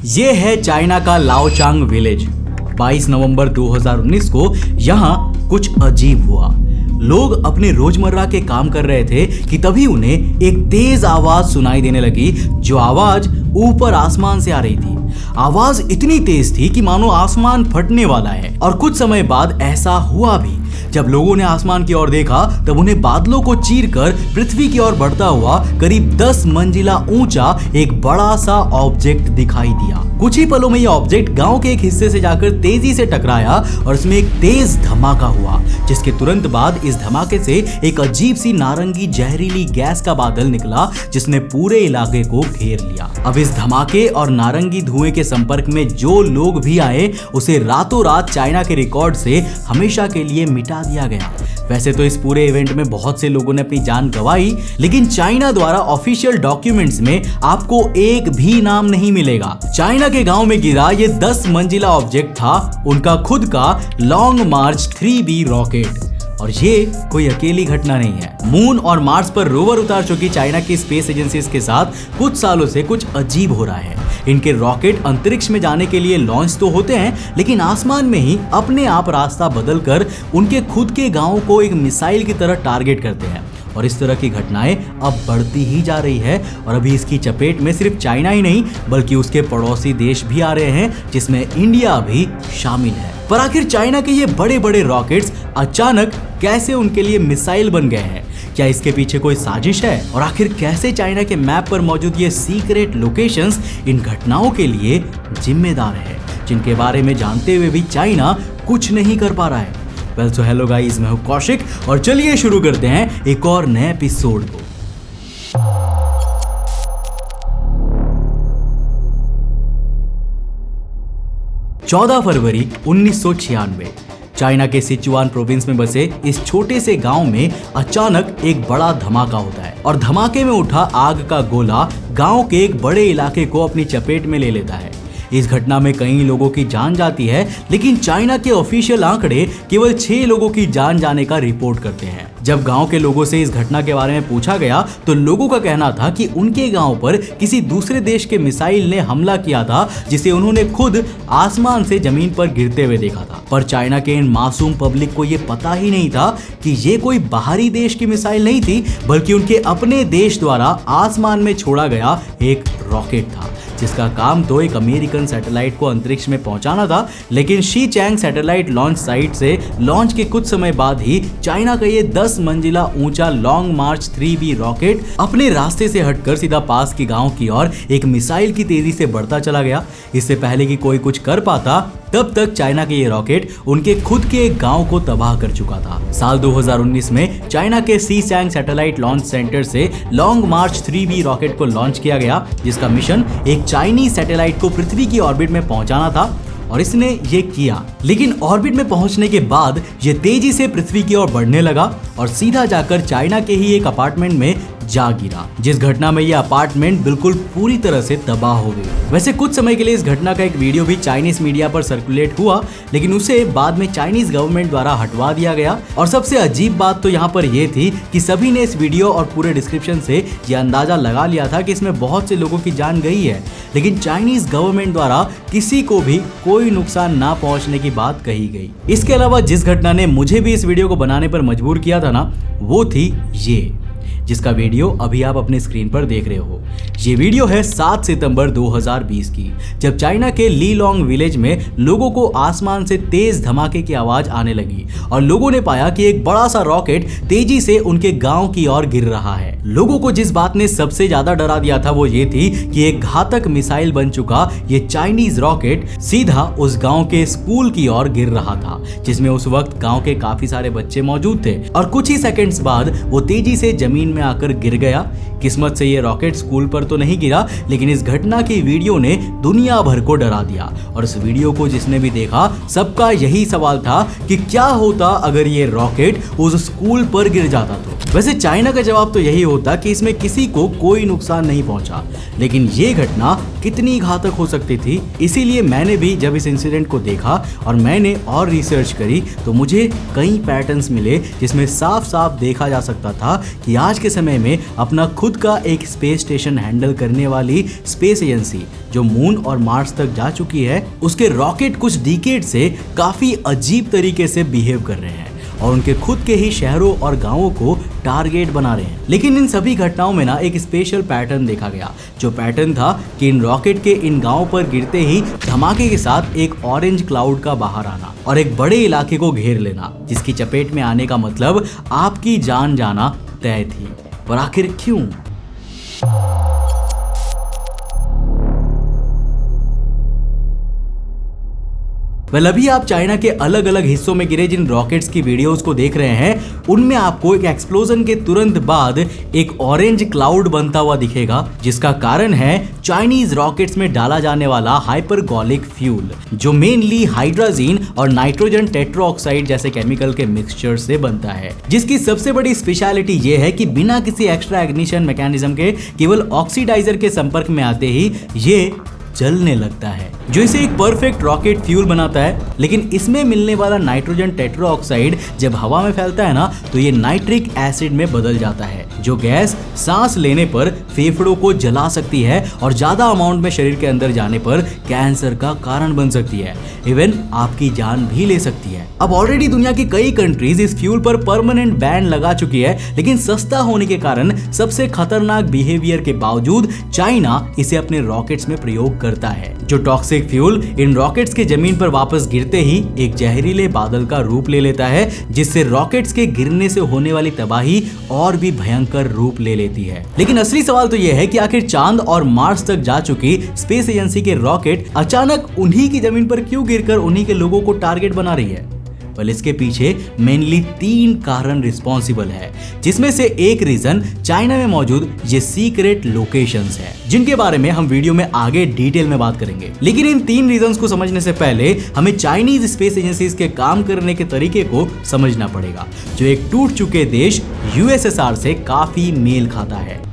ये है चाइना का लाओचांग विलेज। 22 नवंबर 2019 को यहाँ कुछ अजीब हुआ। लोग अपने रोजमर्रा के काम कर रहे थे कि तभी उन्हें एक तेज आवाज सुनाई देने लगी, जो आवाज ऊपर आसमान से आ रही थी। आवाज इतनी तेज थी कि मानो आसमान फटने वाला है। और कुछ समय बाद ऐसा हुआ भी। जब लोगों ने आसमान की ओर देखा तब उन्हें बादलों को चीरकर पृथ्वी की ओर बढ़ता हुआ करीब 10 मंजिला ऊंचा एक बड़ा सा ऑब्जेक्ट दिखाई दिया। कुछ ही पलों में यह ऑब्जेक्ट गांव के एक हिस्से से जाकर तेजी से टकराया और इसमें एक तेज धमाका हुआ, जिसके तुरंत बाद इस धमाके से एक अजीब सी नारंगी जहरीली गैस का बादल निकला, जिसने पूरे इलाके को घेर लिया। अब इस धमाके और नारंगी धुएं के संपर्क में जो लोग भी आए, उसे रातों रात चाइना के रिकॉर्ड से हमेशा के लिए मिटा दिया गया। वैसे तो इस पूरे इवेंट में बहुत से लोगों ने अपनी जान गंवाई, लेकिन चाइना द्वारा ऑफिशियल डॉक्यूमेंट्स में आपको एक भी नाम नहीं मिलेगा। चाइना के गांव में गिरा ये 10 मंजिला ऑब्जेक्ट था उनका खुद का लॉन्ग मार्च 3B रॉकेट। और ये कोई अकेली घटना नहीं है। मून और मार्स पर रोवर उतार चुकी चाइना की स्पेस एजेंसीज के साथ कुछ सालों से कुछ अजीब हो रहा है। इनके रॉकेट अंतरिक्ष में जाने के लिए लॉन्च तो होते हैं, लेकिन आसमान में ही अपने आप रास्ता बदलकर उनके खुद के गांव को एक मिसाइल की तरह टारगेट करते हैं। और इस तरह की घटनाएं अब बढ़ती ही जा रही है। और अभी इसकी चपेट में सिर्फ चाइना ही नहीं, बल्कि उसके पड़ोसी देश भी आ रहे हैं, जिसमें इंडिया भी शामिल है। पर आखिर चाइना के ये बड़े बड़े रॉकेट्स अचानक कैसे उनके लिए मिसाइल बन गए हैं? क्या इसके पीछे कोई साजिश है? और आखिर कैसे चाइना के मैप पर मौजूद ये सीक्रेट लोकेशंस इन घटनाओं के लिए जिम्मेदार है, जिनके बारे में जानते हुए भी चाइना कुछ नहीं कर पा रहा है? वेल सो हेलो गाइस, मैं हूं कौशिक और चलिए शुरू करते हैं एक और नए एपिसोड को। चौदह फरवरी 1996 चाइना के सिचुआन प्रोविंस में बसे इस छोटे से गांव में अचानक एक बड़ा धमाका होता है। और धमाके में उठा आग का गोला गांव के एक बड़े इलाके को अपनी चपेट में ले लेता है। इस घटना में कई लोगों की जान जाती है, लेकिन चाइना के ऑफिशियल आंकड़े केवल 6 लोगों की जान जाने का रिपोर्ट करते हैं। जब गांव के लोगों से इस घटना के बारे में पूछा गया तो लोगों का कहना था कि उनके गांव पर किसी दूसरे देश के मिसाइल ने हमला किया था, जिसे उन्होंने खुद आसमान से जमीन पर गिरते हुए देखा था। पर चाइना के इन मासूम पब्लिक को ये पता ही नहीं था कि ये कोई बाहरी देश की मिसाइल नहीं थी, बल्कि उनके अपने देश द्वारा आसमान में छोड़ा गया एक रॉकेट था, जिसका काम तो एक अमेरिकन सैटेलाइट को अंतरिक्ष में पहुंचाना था। लेकिन शीचैंग सैटेलाइट लॉन्च साइट से लॉन्च के कुछ समय बाद ही चाइना का ये 10 मंजिला ऊंचा लॉन्ग मार्च 3B रॉकेट अपने रास्ते से हटकर सीधा पास के गांव की ओर एक मिसाइल की तेजी से बढ़ता चला गया। इससे पहले कि कोई कुछ कर पाता, तब तक चाइना के ये रॉकेट उनके खुद के एक गांव को तबाह कर चुका था। साल 2019 में चाइना के शीचैंग सैटेलाइट लॉन्च सेंटर से लॉन्ग मार्च 3B रॉकेट को लॉन्च किया गया, जिसका मिशन एक चाइनीज सैटेलाइट को पृथ्वी की ऑर्बिट में पहुंचाना था। और इसने ये किया, लेकिन ऑर्बिट में पहुंचने के बाद ये तेजी से पृथ्वी की ओर बढ़ने लगा और सीधा जाकर चाइना के ही एक अपार्टमेंट में जा गिरा, जिस घटना में यह अपार्टमेंट बिल्कुल पूरी तरह से तबाह हो गई। वैसे कुछ समय के लिए इस घटना का एक वीडियो भी चाइनीज मीडिया पर सर्कुलेट हुआ, लेकिन उसे बाद में चाइनीज गवर्नमेंट द्वारा हटवा दिया गया। और सबसे अजीब बात तो यहाँ पर यह थी कि सभी ने इस वीडियो और पूरे डिस्क्रिप्शन से यह अंदाजा लगा लिया था कि इसमें बहुत से लोगों की जान गई है, लेकिन चाइनीज गवर्नमेंट द्वारा किसी को भी कोई नुकसान ना पहुंचने की बात कही गई। इसके अलावा जिस घटना ने मुझे भी इस वीडियो को बनाने पर मजबूर किया था ना, वो थी ये, जिसका वीडियो अभी आप अपने स्क्रीन पर देख रहे हो। ये वीडियो है 7 सितंबर 2020 की, जब चाइना के लीलोंग विलेज में लोगों को आसमान से तेज धमाके की आवाज आने लगी और लोगों ने पाया कि एक बड़ा सा रॉकेट तेजी से उनके गांव की ओर गिर रहा है। लोगों को जिस बात ने सबसे ज्यादा डरा दिया था वो ये थी कि एक घातक मिसाइल बन चुका ये चाइनीज रॉकेट सीधा उस गांव के स्कूल की ओर गिर रहा था, जिसमें उस वक्त गांव के काफी सारे बच्चे मौजूद थे। और कुछ ही सेकंड्स बाद वो तेजी से जमीन में आकर गिर गया। किस्मत से ये रॉकेट स्कूल पर तो नहीं गिरा, लेकिन इस घटना की वीडियो ने दुनिया भर को डरा दिया। और इस वीडियो को जिसने भी देखा, सबका यही सवाल था कि क्या होता अगर ये रॉकेट उस स्कूल पर गिर जाता तो। वैसे चाइना का जवाब तो यही होता कि इसमें किसी को कोई नुकसान नहीं पहुंचा, लेकिन ये घटना कितनी घातक हो सकती थी। इसीलिए मैंने भी जब इस इंसिडेंट को देखा और मैंने और रिसर्च करी, तो मुझे कई पैटर्न्स मिले जिसमें साफ साफ देखा जा सकता था कि आज के समय में अपना खुद का एक स्पेस स्टेशन हैंडल करने वाली स्पेस एजेंसी जो मून और मार्स तक जा चुकी है, उसके रॉकेट कुछ डिकेड से काफी अजीब तरीके से बिहेव कर रहे हैं और उनके खुद के ही शहरों और गांवों को टारगेट बना रहे हैं। लेकिन इन सभी घटनाओं में ना एक स्पेशल पैटर्न देखा गया, जो पैटर्न था कि इन रॉकेट के इन गांवों पर गिरते ही धमाके के साथ एक ऑरेंज क्लाउड का बाहर आना और एक बड़े इलाके को घेर लेना, जिसकी चपेट में आने का मतलब आपकी जान जाना तय थी। पर आखिर क्यों? अभी आप चाइना के अलग अलग हिस्सों में गिरे जिन रॉकेट्स की वीडियोस को देख रहे हैं, उनमें आपको एक एक्सप्लोजन के तुरंत बाद एक ऑरेंज क्लाउड बनता हुआ दिखेगा, जिसका कारण है चाइनीज रॉकेट्स में डाला जाने वाला हाइपरगोलिक फ्यूल, जो मेनली हाइड्रोजन और नाइट्रोजन टेट्राऑक्साइड जैसे केमिकल के मिक्सचर से बनता है, जिसकी सबसे बड़ी स्पेशलिटी ये है कि बिना किसी एक्स्ट्रा इग्निशन मैकेनिज्म के केवल ऑक्सीडाइजर के संपर्क में आते ही ये जलने लगता है, जो इसे एक परफेक्ट रॉकेट फ्यूल बनाता है। लेकिन इसमें मिलने वाला नाइट्रोजन टेट्राऑक्साइड जब हवा में फैलता है ना, तो ये नाइट्रिक एसिड में बदल जाता है, जो गैस सांस लेने पर फेफड़ों को जला सकती है और ज्यादा अमाउंट में शरीर के अंदर जाने पर कैंसर का कारण बन सकती है, इवन आपकी जान भी ले सकती है। अब ऑलरेडी दुनिया की कई कंट्रीज इस फ्यूल पर परमानेंट बैन लगा चुकी है, लेकिन सस्ता होने के कारण सबसे खतरनाक बिहेवियर के बावजूद चाइना इसे अपने रॉकेट्स में प्रयोग करता है। जो टॉक्सिक फ्यूल इन रॉकेट्स के जमीन पर वापस गिरते ही एक जहरीले बादल का रूप ले लेता है, जिससे रॉकेट्स के गिरने से होने वाली तबाही और भी भयंकर रूप ले लेती है। लेकिन असली सवाल तो यह है कि आखिर चांद और मार्स तक जा चुकी स्पेस एजेंसी के रॉकेट अचानक उन्हीं की जमीन पर क्यों गिरकर उन्हीं के लोगों को टारगेट बना रही है? पर इसके पीछे मेनली 3 कारण रिस्पॉन्सिबल है, जिसमें से एक रीजन चाइना में मौजूद ये सीक्रेट लोकेशंस है, जिनके बारे में हम वीडियो में आगे डिटेल में बात करेंगे। लेकिन इन 3 रीजंस को समझने से पहले हमें चाइनीज स्पेस एजेंसीज के काम करने के तरीके को समझना पड़ेगा, जो एक टूट चुके देश यूएसएसआर से काफी मेल खाता है।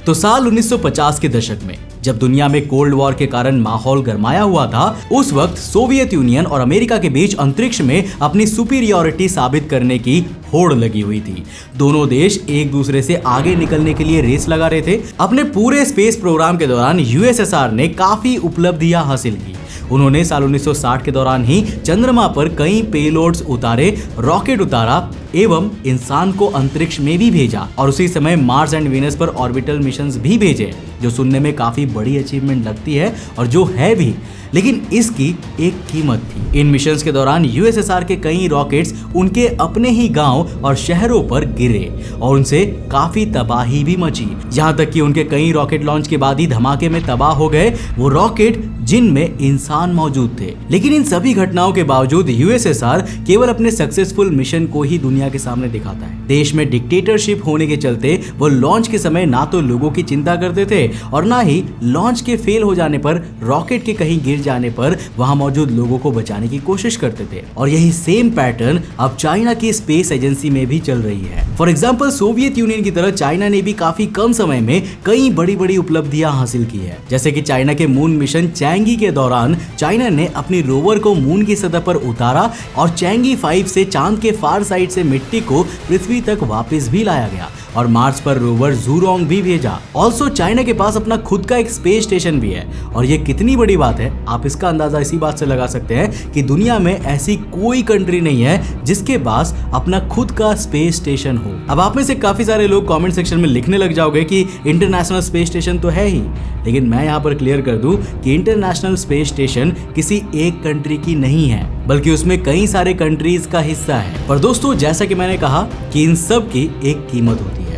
तो साल 1950 के दशक में जब दुनिया में कोल्ड वॉर के कारण माहौल गरमाया हुआ था, उस वक्त सोवियत यूनियन और अमेरिका के बीच अंतरिक्ष में अपनी सुपीरियॉरिटी साबित करने की होड़ लगी हुई थी। दोनों देश एक दूसरे से आगे निकलने के लिए रेस लगा रहे थे। अपने पूरे स्पेस प्रोग्राम के दौरान यूएसएसआर ने काफी उपलब्धियां हासिल की। उन्होंने साल 1960 के दौरान ही चंद्रमा पर कई पेलोड्स उतारे, रॉकेट उतारा एवं इंसान को अंतरिक्ष में भी भेजा और उसी समय मार्स एंड वीनस पर ऑर्बिटल मिशंस भी भेजे, जो सुनने में काफी बड़ी अचीवमेंट लगती है और जो है भी। लेकिन इसकी एक कीमत थी। इन मिशंस के दौरान यूएसएसआर के कई रॉकेट्स उनके अपने ही गांव और शहरों पर गिरे और उनसे काफी तबाही भी मची। यहाँ तक कि उनके कई रॉकेट लॉन्च के बाद ही धमाके में तबाह हो गए वो रॉकेट जिनमें इंसान मौजूद थे। लेकिन इन सभी घटनाओं के बावजूद यूएसएसआर केवल अपने सक्सेसफुल मिशन को ही दुनिया के सामने दिखाता है। देश में डिक्टेटरशिप होने के चलते वो लॉन्च के समय ना तो लोगों की चिंता करते थे और ना ही लॉन्च के फेल हो जाने पर, रॉकेट के कहीं गिर जाने पर वहां मौजूद लोगों को बचाने की कोशिश करते थे। और यही सेम पैटर्न अब चाइना की स्पेस एजेंसी में भी चल रही है। फॉर एग्जांपल सोवियत यूनियन की तरह चाइना ने भी काफी कम समय में कई बड़ी बड़ी उपलब्धियां हासिल की है। जैसे कि चाइना के मून मिशन चैंगी के दौरान चाइना ने अपनी रोवर को मून की सतह पर उतारा और चैंगी 5 से चांद के फार साइड से मिट्टी को पृथ्वी तक वापस भी लाया गया और मार्स पर रोवर ज़ूरोंग भी भेजा। ऑल्सो चाइना के पास अपना खुद का एक स्पेस स्टेशन भी है और ये कितनी बड़ी बात है आप इसका अंदाजा इसी बात से लगा सकते हैं कि दुनिया में ऐसी कोई कंट्री नहीं है जिसके पास अपना खुद का स्पेस स्टेशन हो। अब आप में से काफी सारे लोग कमेंट सेक्शन में लिखने लग जाओगे कि इंटरनेशनल स्पेस स्टेशन तो है ही, लेकिन मैं यहाँ पर क्लियर कर दूं कि इंटरनेशनल स्पेस स्टेशन किसी एक कंट्री की नहीं है, बल्कि उसमें कई सारे कंट्रीज का हिस्सा है। पर दोस्तों, जैसा कि मैंने कहा कि इन सब की एक कीमत होती है।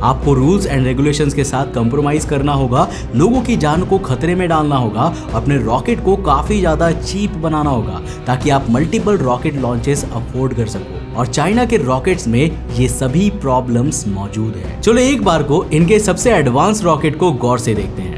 आपको रूल्स एंड रेगुलेशंस के साथ कंप्रोमाइज करना होगा, लोगों की जान को खतरे में डालना होगा, अपने रॉकेट को काफी ज्यादा चीप बनाना होगा ताकि आप मल्टीपल रॉकेट लॉन्चेस अफोर्ड कर सको। और चाइना के रॉकेट्स में ये सभी प्रॉब्लम्स मौजूद है। चलो एक बार को इनके सबसे एडवांस रॉकेट को गौर से देखते हैं।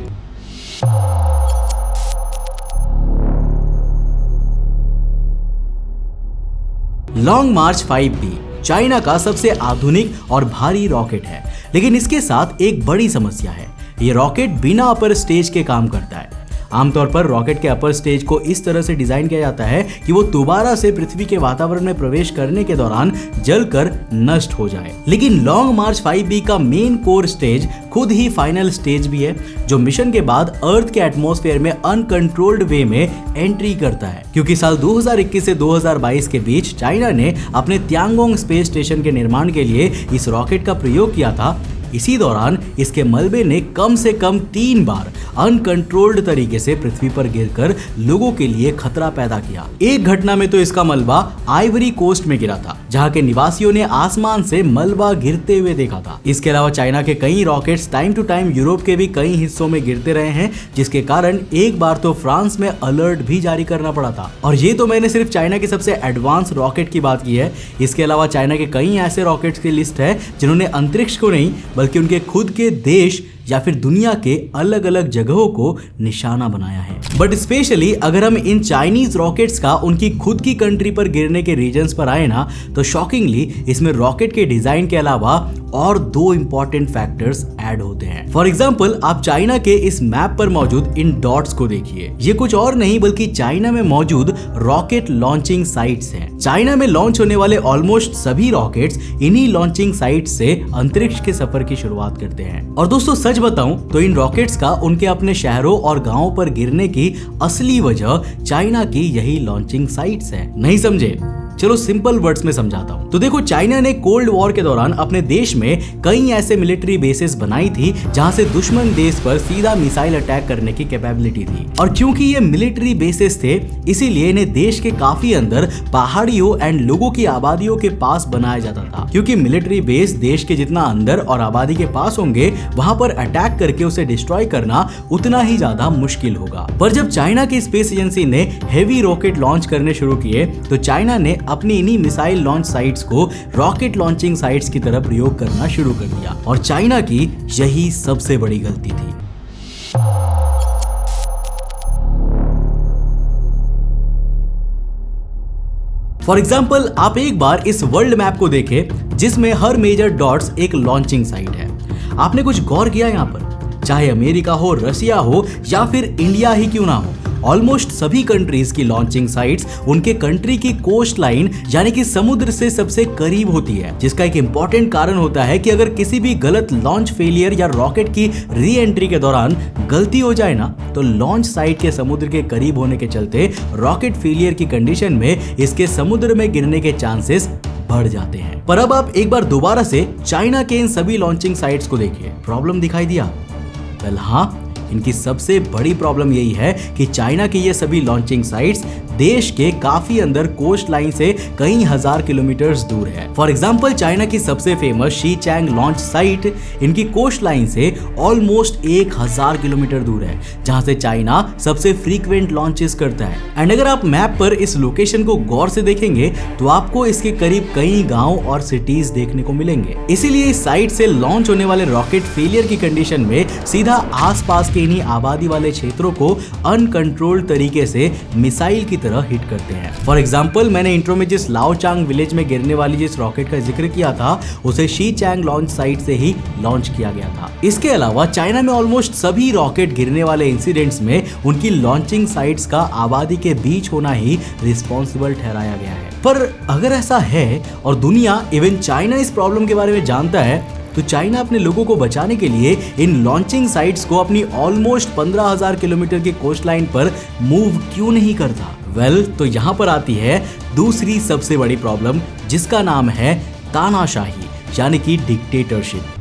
लॉन्ग मार्च 5B चाइना का सबसे आधुनिक और भारी रॉकेट है, लेकिन इसके साथ एक बड़ी समस्या है। ये रॉकेट बिना अपर स्टेज के काम करता है। आमतौर पर रॉकेट के अपर स्टेज को इस तरह से डिजाइन किया जाता है कि वो दोबारा से पृथ्वी के वातावरण में प्रवेश करने के दौरान जलकर नष्ट हो जाए। लेकिन लॉन्ग मार्च 5B का मेन कोर स्टेज खुद ही फाइनल स्टेज भी है, जो मिशन के बाद अर्थ के एटमॉस्फेयर में अनकंट्रोल्ड वे में एंट्री करता है। क्योंकि साल 2021 से 2022 के बीच चाइना ने अपने त्यांगोंग स्पेस स्टेशन के निर्माण के लिए इस रॉकेट का प्रयोग किया था। इसी दौरान इसके मलबे ने कम से कम 3 बार अनकंट्रोल्ड तरीके से पृथ्वी पर गिरकर लोगों के लिए खतरा पैदा किया। एक घटना में तो इसका मलबा आइवरी कोस्ट में गिरा था, जहां के निवासियों ने आसमान से मलबा गिरते हुए देखा था। इसके अलावा चाइना के कई rockets time to time Europe के भी कई हिस्सों में गिरते रहे हैं, जिसके कारण एक बार तो फ्रांस में अलर्ट भी जारी करना पड़ा था। और ये तो मैंने सिर्फ चाइना के सबसे एडवांस रॉकेट की बात की है। इसके अलावा चाइना के कई ऐसे रॉकेट्स की लिस्ट है जिन्होंने अंतरिक्ष को नहीं बल्कि उनके खुद के देश या फिर दुनिया के अलग अलग जगहों को निशाना बनाया है। बट स्पेशली अगर हम इन चाइनीज रॉकेट्स का उनकी खुद की कंट्री पर गिरने के रीजन्स पर आए ना, तो शॉकिंगली इसमें रॉकेट के डिजाइन के अलावा और 2 इंपॉर्टेंट फैक्टर्स ऐड होते हैं। फॉर एग्जांपल, आप चाइना के इस मैप पर मौजूद इन डॉट्स को देखिए। ये कुछ और नहीं बल्कि चाइना में मौजूद रॉकेट लॉन्चिंग साइट्स हैं। चाइना में लॉन्च होने वाले ऑलमोस्ट सभी रॉकेट्स इन्हीं लॉन्चिंग साइट से अंतरिक्ष के सफर की शुरुआत करते हैं। और दोस्तों सच बताऊं तो इन रॉकेट्स का उनके अपने शहरों और गांवों पर गिरने की असली वजह चाइना की यही लॉन्चिंग साइट्स हैं। नहीं समझे? चलो सिंपल वर्ड्स में समझाता हूं। तो देखो, चाइना ने कोल्ड वॉर के दौरान अपने देश में कई ऐसे मिलिट्री बेसेस बनाई थी जहां से दुश्मन देश पर सीधा मिसाइल अटैक करने की कैपेबिलिटी थी। और क्योंकि ये मिलिट्री बेसेस थे, इसीलिए इन्हें देश के काफी अंदर पहाड़ियों एंड लोगों की आबादियों के पास बनाया जाता था। क्योंकि मिलिट्री बेस देश के जितना अंदर और आबादी के पास होंगे, वहां पर अटैक करके उसे डिस्ट्रॉय करना उतना ही ज्यादा मुश्किल होगा। पर जब चाइना की स्पेस एजेंसी ने हेवी रॉकेट लॉन्च करने शुरू किए, तो चाइना ने अपनी इन्हीं मिसाइल लॉन्च साइट्स को रॉकेट लॉन्चिंग साइट्स की तरह प्रयोग करना शुरू कर दिया। और चाइना की यही सबसे बड़ी गलती थी। फॉर एग्जाम्पल, आप एक बार इस वर्ल्ड मैप को देखें जिसमें हर मेजर डॉट्स एक लॉन्चिंग साइट है। आपने कुछ गौर किया यहाँ पर? चाहे अमेरिका हो, रशिया हो या फिर इंडिया ही क्यों ना हो, ऑलमोस्ट सभी कंट्रीज की लॉन्चिंग साइट्स उनके कंट्री की कोस्ट लाइन यानी कि समुद्र से सबसे करीब होती है। जिसका एक इंपॉर्टेंट कारण होता है कि अगर किसी भी गलत लॉन्च फेलियर या रॉकेट की री एंट्री के दौरान गलती हो जाए ना, तो लॉन्च साइट के समुद्र के करीब होने के चलते रॉकेट फेलियर की कंडीशन में इसके समुद्र में गिरने के चांसेस बढ़ जाते हैं। पर अब आप एक बार दोबारा से चाइना के इन सभी लॉन्चिंग साइट्स को देखिए। प्रॉब्लम दिखाई दिया? वेल हाँ, इनकी सबसे बड़ी प्रॉब्लम यही है कि चाइना की ये सभी लॉन्चिंग साइट्स देश के काफी अंदर कोस्ट लाइन से कई हजार किलोमीटर्स दूर है। फॉर एग्जांपल, चाइना की सबसे फेमस शीचैंग लॉन्च साइट इनकी कोस्ट लाइन से ऑलमोस्ट 1000 किलोमीटर दूर है, जहां से चाइना सबसे फ्रीक्वेंट लॉन्चेस करता है। एंड अगर आप मैप पर इस लोकेशन को गौर से देखेंगे तो आपको इसके करीब कई गांव और सिटीज देखने को मिलेंगे। इसीलिए इस साइट से लॉन्च होने वाले रॉकेट फेलियर की कंडीशन में सीधा आसपास के इन्हीं आबादी वाले क्षेत्रों को अनकंट्रोल्ड तरीके से मिसाइल की तरह हिट करते हैं। फॉर एग्जांपल, मैंने इंट्रो में जिस लाओचांग विलेज में गिरने वाली जिस रॉकेट का जिक्र किया था, उसे शीचैंग लॉन्च साइट से ही लॉन्च किया गया था। इसके अलावा चाइना में ऑलमोस्ट सभी रॉकेट गिरने वाले इंसिडेंट्स में उनकी लॉन्चिंग साइट्स का आबादी के बीच होना ही रिस्पॉन्सिबल ठहराया गया है। पर अगर ऐसा है और दुनिया इवन चाइना इस प्रॉब्लम के बारे में जानता है, तो चाइना अपने लोगों को बचाने के लिए इन लॉन्चिंग साइट्स को अपनी ऑलमोस्ट 15,000 किलोमीटर की कोस्ट लाइन पर मूव क्यों नहीं करता? वेल, तो यहाँ पर आती है दूसरी सबसे बड़ी प्रॉब्लम, जिसका नाम है तानाशाही यानी कि डिक्टेटरशिप।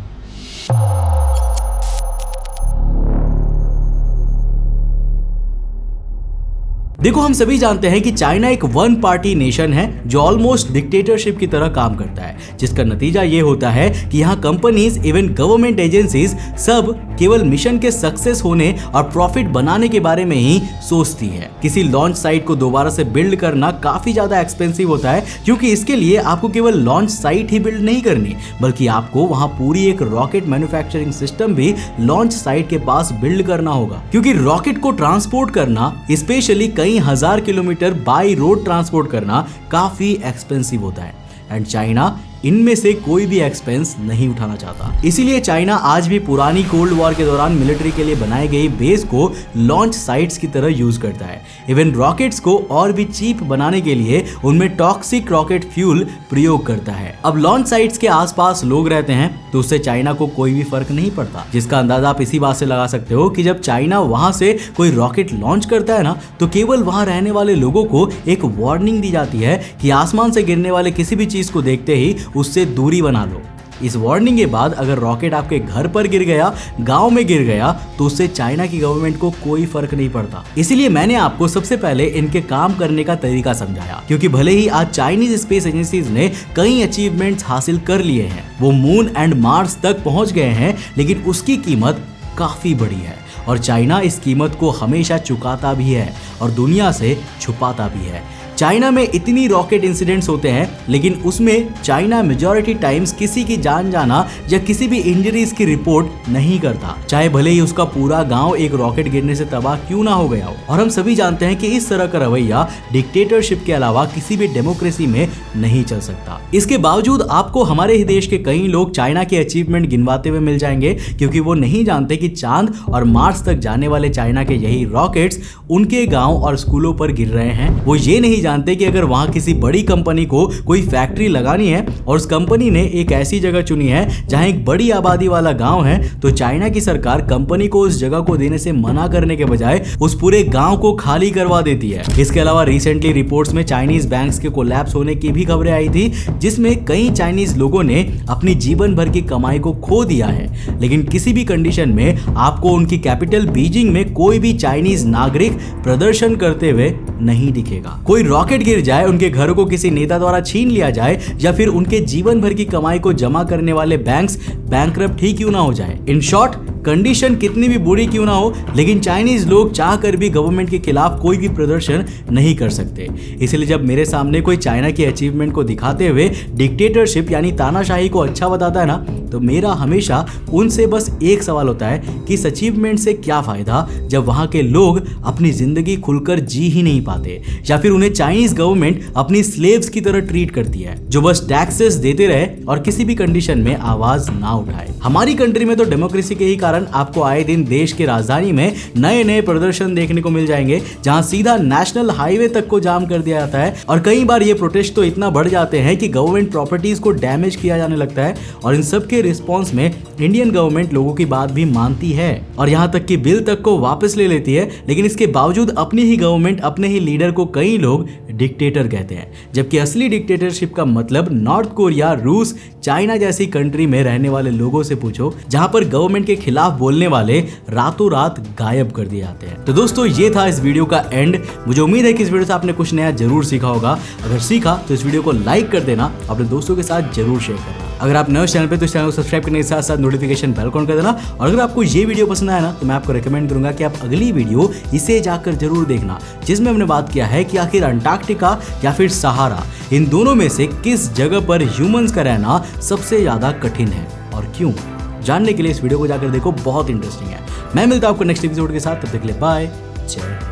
देखो, हम सभी जानते हैं कि चाइना एक वन पार्टी नेशन है जो ऑलमोस्ट डिक्टेटरशिप की तरह काम करता है, जिसका नतीजा ये होता है कि यहाँ कंपनीज इवन गवर्नमेंट एजेंसीज सब केवल मिशन के सक्सेस होने और प्रॉफिट बनाने के बारे में ही सोचती है। किसी लॉन्च साइट को दोबारा से बिल्ड करना काफी ज्यादा एक्सपेंसिव होता है, क्योंकि इसके लिए आपको केवल लॉन्च साइट ही बिल्ड नहीं करनी, बल्कि आपको वहां पूरी एक रॉकेट मैन्युफैक्चरिंग सिस्टम भी लॉन्च साइट के पास बिल्ड करना होगा। क्योंकि रॉकेट को ट्रांसपोर्ट करना, स्पेशली कई हजार किलोमीटर बाई रोड ट्रांसपोर्ट करना काफी एक्सपेंसिव होता है। एंड चाइना इनमें से कोई भी एक्सपेंस नहीं उठाना चाहता। इसीलिए चाइना आज भी पुरानी कोल्ड वॉर के दौरान मिलिट्री के लिए बनाई गई बेस को लॉन्च साइट्स की तरह यूज करता है। इवन रॉकेट्स को और भी चीप बनाने के लिए उनमें टॉक्सिक रॉकेट फ्यूल प्रयोग करता है। अब लॉन्च साइट्स के आसपास लोग रहते हैं तो उससे चाइना को कोई भी फर्क नहीं पड़ता, जिसका अंदाजा आप इसी बात से लगा सकते हो कि जब चाइना वहां से कोई रॉकेट लॉन्च करता है ना, तो केवल वहां रहने वाले लोगों को एक वार्निंग दी जाती है कि आसमान से गिरने वाले किसी भी चीज को देखते ही उससे दूरी बना लो। इस वार्निंग के बाद अगर रॉकेट आपके घर पर गिर गया, गांव में गिर गया, तो उससे चाइना की गवर्नमेंट को कोई फर्क नहीं पड़ता। इसीलिए मैंने आपको सबसे पहले इनके काम करने का तरीका समझाया, क्योंकि भले ही आज चाइनीज स्पेस एजेंसीज ने कई अचीवमेंट्स हासिल कर लिए हैं, वो मून एंड मार्स तक पहुंच गए हैं, लेकिन उसकी कीमत काफी बड़ी है और चाइना इस कीमत को हमेशा चुकाता भी है और दुनिया से छुपाता भी है। चाइना में इतनी रॉकेट इंसिडेंट्स होते हैं, लेकिन उसमें चाइना मेजॉरिटी टाइम्स किसी की जान जाना या किसी भी इंजरीज की रिपोर्ट नहीं करता, चाहे भले ही उसका पूरा गांव एक रॉकेट गिरने से तबाह क्यों ना हो गया हो। और हम सभी जानते हैं कि इस तरह का रवैया डिक्टेटरशिप के अलावा किसी भी डेमोक्रेसी में नहीं चल सकता। इसके बावजूद आपको हमारे ही देश के कई लोग चाइना के अचीवमेंट गिनवाते हुए मिल जाएंगे, क्योंकि वो नहीं जानते कि चांद और मार्स तक जाने वाले चाइना के यही रॉकेट्स उनके गांव और स्कूलों पर गिर रहे हैं। वो ये नहीं जानते कि अगर वहां किसी बड़ी कंपनी को कोई फैक्ट्री लगानी है और उस कंपनी ने एक ऐसी जगह चुनी है जहां एक बड़ी आबादी वाला गांव है, तो चाइना की सरकार कंपनी को उस जगह को देने से मना करने के बजाय उस पूरे गांव को खाली करवा देती है। इसके अलावा रिसेंटली रिपोर्ट्स में चाइनीज बैंक्स के कोलैप्स होने की भी खबरें आई थी, जिसमें कई चाइनीज लोगों ने अपनी जीवन भर की कमाई को खो दिया है। लेकिन किसी भी कंडीशन में आपको उनकी कैपिटल बीजिंग में कोई भी चाइनीज नागरिक प्रदर्शन करते हुए नहीं दिखेगा। कोई रॉकेट गिर जाए, उनके घर को किसी नेता द्वारा छीन लिया जाए या फिर उनके जीवन भर की कमाई को जमा करने वाले बैंक्स बैंकरप्ट ही क्यों ना हो जाए, इन शॉर्ट कंडीशन कितनी भी बुरी क्यों ना हो, लेकिन चाइनीज लोग चाहकर भी गवर्नमेंट के खिलाफ कोई भी प्रदर्शन नहीं कर सकते। इसलिए जब मेरे सामने कोई चाइना की अचीवमेंट को दिखाते हुए डिक्टेटरशिप यानी तानाशाही को अच्छा बताता है ना, तो मेरा हमेशा उनसे बस एक सवाल होता है कि इस अचीवमेंट से क्या फायदा जब वहां के लोग अपनी जिंदगी खुलकर जी ही नहीं पाते, या फिर उन्हें चाइनीज गवर्नमेंट अपनी स्लेव्स की तरह ट्रीट करती है, जो बस टैक्सेस देते रहे और किसी भी कंडीशन में आवाज ना उठाए। हमारी कंट्री में तो डेमोक्रेसी के ही कारण आपको आए दिन देश की राजधानी में नए नए प्रदर्शन देखने को मिल जाएंगे, जहां सीधा नेशनल हाईवे तक को जाम कर दिया जाता है और कई बार ये प्रोटेस्ट तो इतना बढ़ जाते हैं कि गवर्नमेंट प्रॉपर्टीज को डैमेज किया जाने लगता है। और इन सब के रिस्पॉन्स में इंडियन गवर्नमेंट लोगों की बात भी मानती है और यहां तक कि बिल तक को वापस ले लेती है, लेकिन इसके बावजूद अपनी ही गवर्नमेंट, अपने ही लीडर को कई लोग डिक्टेटर कहते हैं, जबकि असली डिक्टेटरशिप का मतलब नॉर्थ कोरिया, रूस, चाइना जैसी कंट्री में रहने वाले लोगों से पूछो, जहां पर गवर्नमेंट के खिलाफ बोलने वाले रातों रात गायब कर दिए जाते हैं। तो दोस्तों, ये था इस वीडियो का एंड। मुझे उम्मीद है कि इस वीडियो से आपने कुछ नया जरूर सीखा होगा। अगर सीखा तो इस वीडियो को लाइक कर देना, अपने दोस्तों के साथ जरूर शेयर करना। अगर आप नए चैनल पे तो इस चैनल को सब्सक्राइब करने के साथ साथ नोटिफिकेशन बेल ऑन कर देना। और अगर आपको ये वीडियो पसंद आया ना, तो मैं आपको रेकमेंड करूंगा कि आप अगली वीडियो इसे जाकर जरूर देखना, जिसमें हमने बात किया है कि आखिर अंटार्कटिका या फिर सहारा, इन दोनों में से किस जगह पर ह्यूमंस का रहना सबसे ज्यादा कठिन है और क्यों। जानने के लिए इस वीडियो को जाकर देखो, बहुत इंटरेस्टिंग है। मैं मिलता हूं आपको नेक्स्ट एपिसोड के साथ, तब तक के लिए बाय, जय।